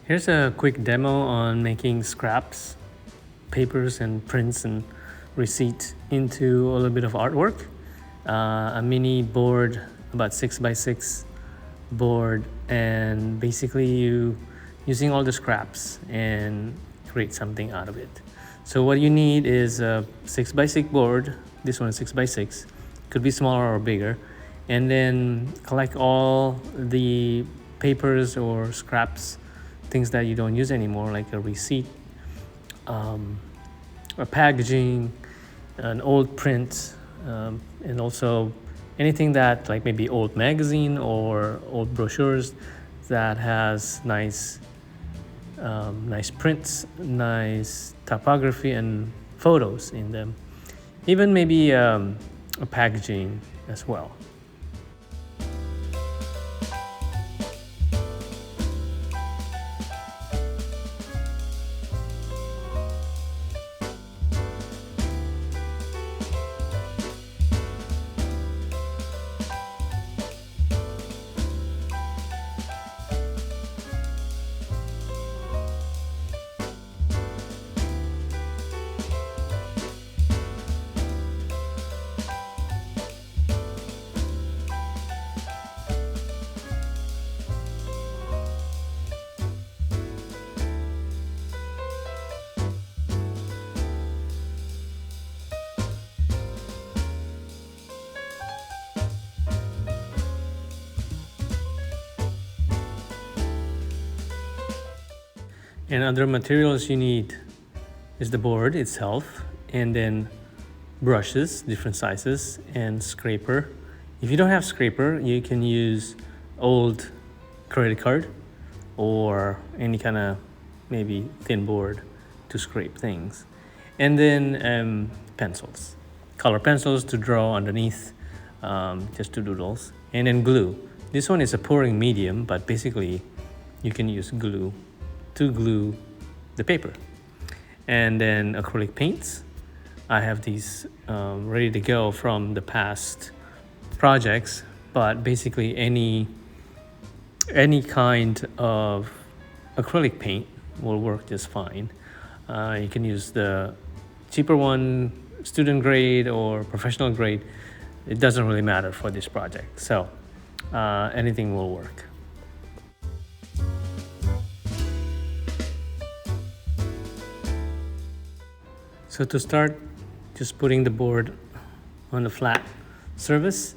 Here's a quick demo on making scraps, papers and prints and receipts into a little bit of artwork. A mini board, about 6x6 board, and basically you using all the scraps and create something out of it. So what you need is a 6x6 board. This one is 6x6, could be smaller or bigger, and then collect all the papers or scraps, things that you don't use anymore, like a receipt, a packaging, an old print, and also anything that, like maybe old magazine or old brochures that has nice prints, nice typography and photos in them. Even maybe a packaging as well. And other materials you need is the board itself, and then brushes, different sizes, and scraper. If you don't have scraper, you can use old credit card or any kind of maybe thin board to scrape things. And then pencils, color pencils to draw underneath, just to doodles. And then glue. This one is a pouring medium, but basically you can use glue to glue the paper. And then acrylic paints. I have these ready to go from the past projects, but basically any kind of acrylic paint will work just fine. You can use the cheaper one, student grade or professional grade. It doesn't really matter for this project. So anything will work. So to start, just putting the board on a flat surface,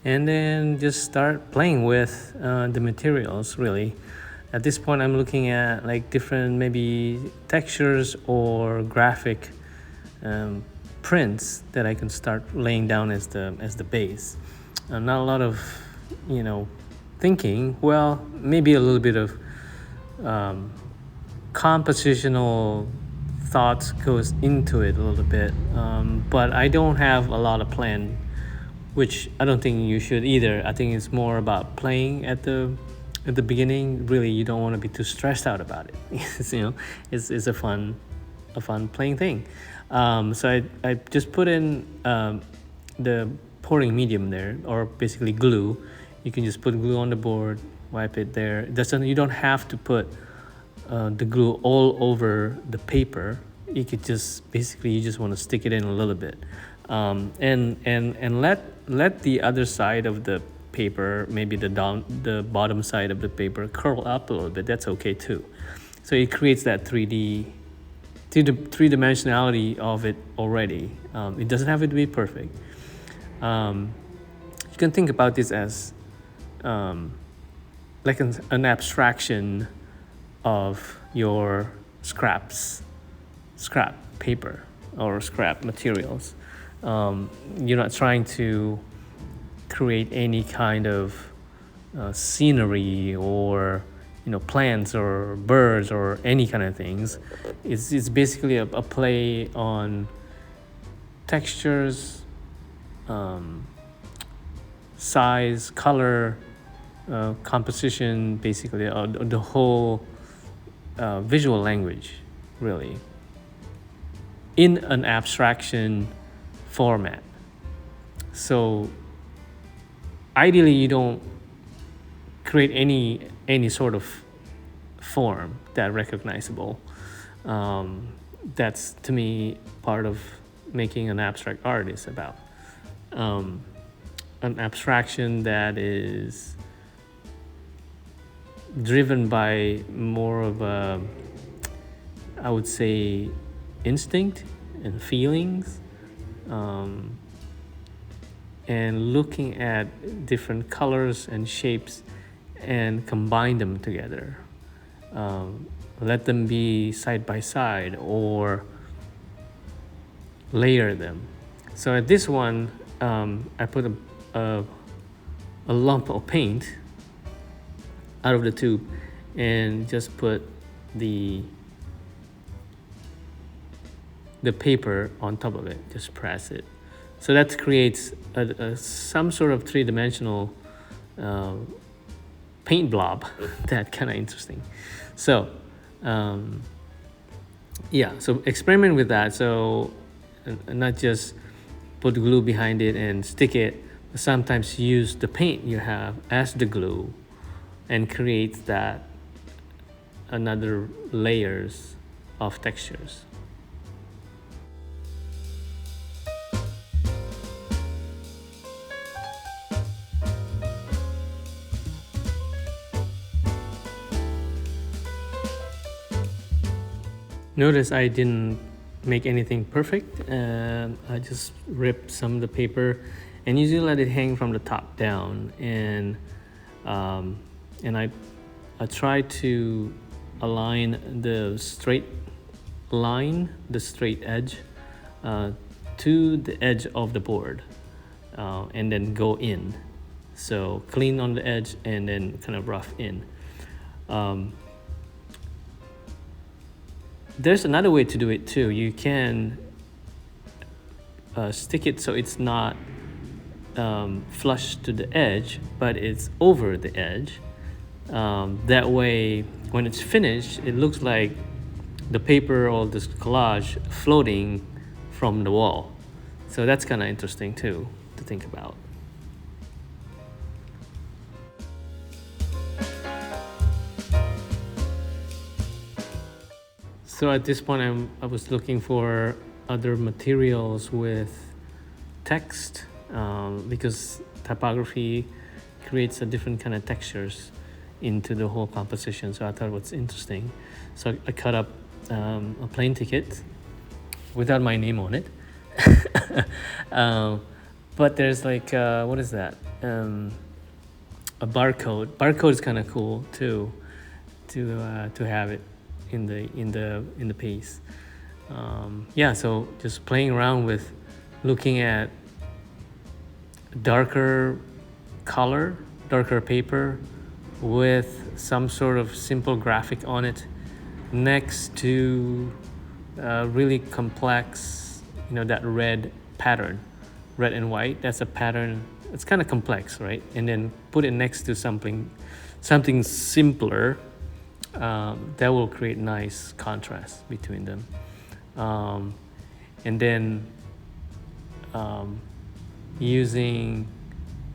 and then just start playing with the materials, really. At this point, I'm looking at like different maybe textures or graphic prints that I can start laying down as the base. Not a lot of, thinking. Well, maybe a little bit of compositional thoughts goes into it a little bit, but I don't have a lot of plan, which I don't think you should either. I think it's more about playing at the beginning. Really, you don't want to be too stressed out about it. It's a fun playing thing. So I just put in the pouring medium there, or basically glue. You can just put glue on the board, wipe it there. You don't have to put the glue all over the paper. You could just you just want to stick it in a little bit, and let the other side of the paper, maybe the bottom side of the paper, curl up a little bit. That's okay too. So it creates that three dimensionality of it already. It doesn't have to be perfect. You can think about this as like an abstraction of your scrap paper or scrap materials. You're not trying to create any kind of scenery or plants or birds or any kind of things. It's basically a play on textures, size, color, composition, basically the whole visual language, really, in an abstraction format. So ideally you don't create any sort of form that recognizable. That's to me part of making an abstract art is about an abstraction that is driven by more of a, I would say, instinct and feelings, and looking at different colors and shapes and combine them together. Let them be side by side or layer them. So at this one, I put a lump of paint out of the tube and just put the paper on top of it, just press it. So that creates some sort of three-dimensional paint blob. That kind of interesting. So yeah, so experiment with that. So not just put glue behind it and stick it, but sometimes use the paint you have as the glue and create that another layers of textures. Notice I didn't make anything perfect. I just ripped some of the paper and usually let it hang from the top down. And I try to align the straight line, the straight edge, to the edge of the board, and then go in. So clean on the edge and then kind of rough in. There's another way to do it too. You can stick it so it's not flush to the edge, but it's over the edge. That way, when it's finished, it looks like the paper or this collage floating from the wall. So that's kind of interesting too to think about. So at this point, I was looking for other materials with text, because typography creates a different kind of textures into the whole composition. So I thought it was interesting. So I cut up a plane ticket without my name on it. But there's like, what is that? A barcode. Barcode is kind of cool too, to have it in the piece. Yeah, so just playing around with looking at darker color, darker paper with some sort of simple graphic on it next to really complex, that red pattern, red and white. That's a pattern. It's kind of complex, right? And then put it next to something simpler. That will create nice contrast between them. And then using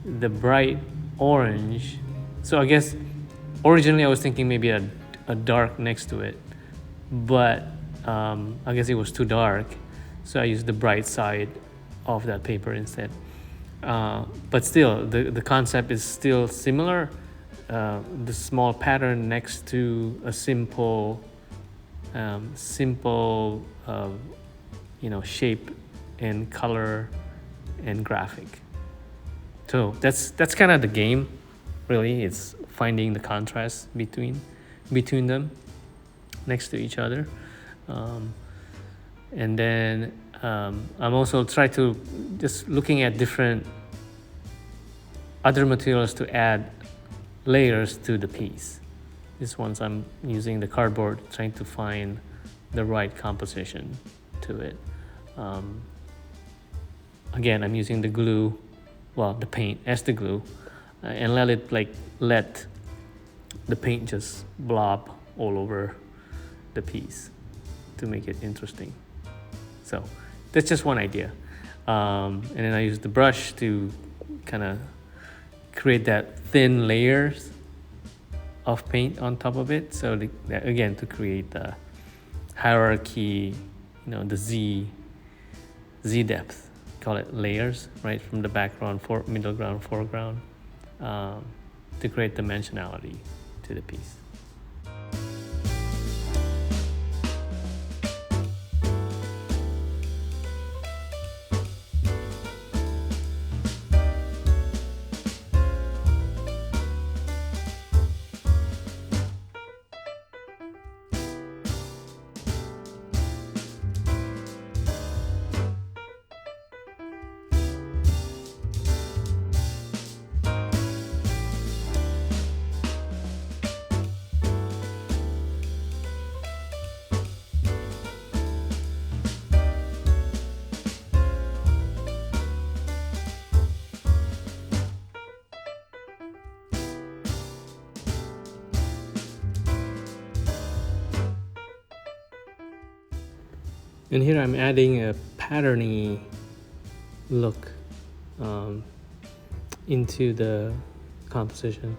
the bright orange. So I guess originally I was thinking maybe a dark next to it, but I guess it was too dark. So I used the bright side of that paper instead. But still, the concept is still similar. The small pattern next to a simple shape and color and graphic. So that's kind of the game, really. It's finding the contrast between them next to each other. And then I'm also trying to just looking at different other materials to add layers to the piece. This one's I'm using the cardboard, trying to find the right composition to it. Again, I'm using the glue, the paint as the glue, and let the paint just blob all over the piece to make it interesting. So that's just one idea. And then I use the brush to kind of create that thin layers of paint on top of it. So again, to create the hierarchy, the Z depth, call it layers, right? From the background, middle ground, foreground, um, to create dimensionality to the piece. And here I'm adding a patterny look um, into the composition,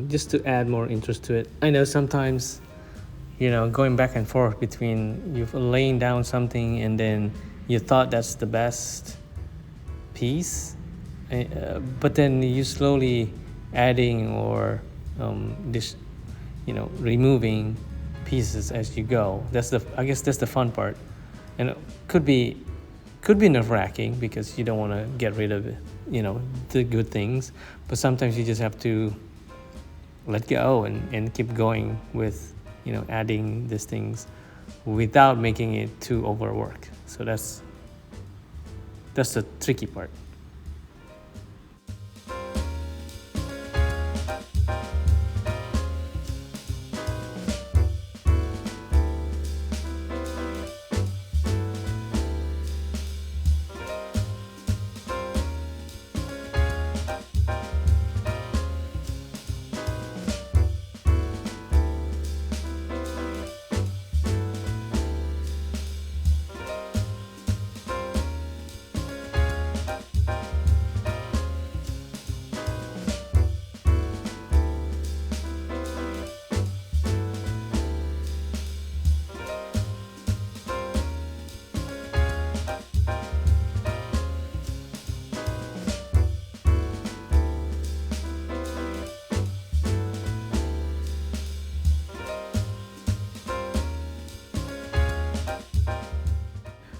just to add more interest to it. I know sometimes, going back and forth between you've laying down something and then you thought that's the best piece, but then you slowly adding or removing pieces as you go. I guess that's the fun part, and it could be nerve-wracking because you don't want to get rid of it, the good things, but sometimes you just have to let go and keep going with adding these things without making it too overwork. So that's the tricky part.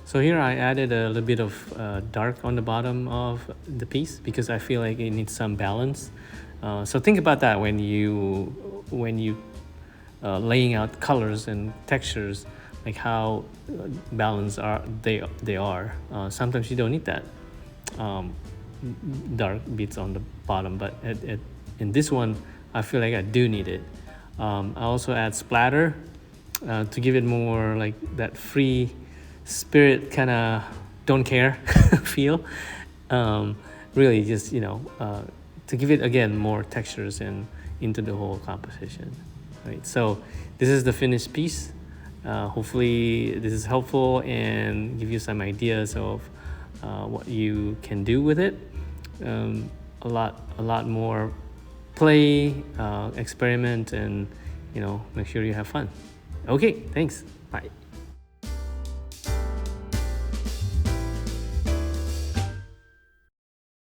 So here I added a little bit of dark on the bottom of the piece because I feel like it needs some balance. So think about that when you laying out colors and textures, like how balanced they are. Sometimes you don't need that dark bits on the bottom, but in this one, I feel like I do need it. I also add splatter to give it more like that free spirit, kind of don't care feel. Really just to give it again more textures and into the whole composition, right? So this is the finished piece. Hopefully this is helpful and give you some ideas of what you can do with it. A lot more play, experiment, and make sure you have fun. Okay, thanks, bye.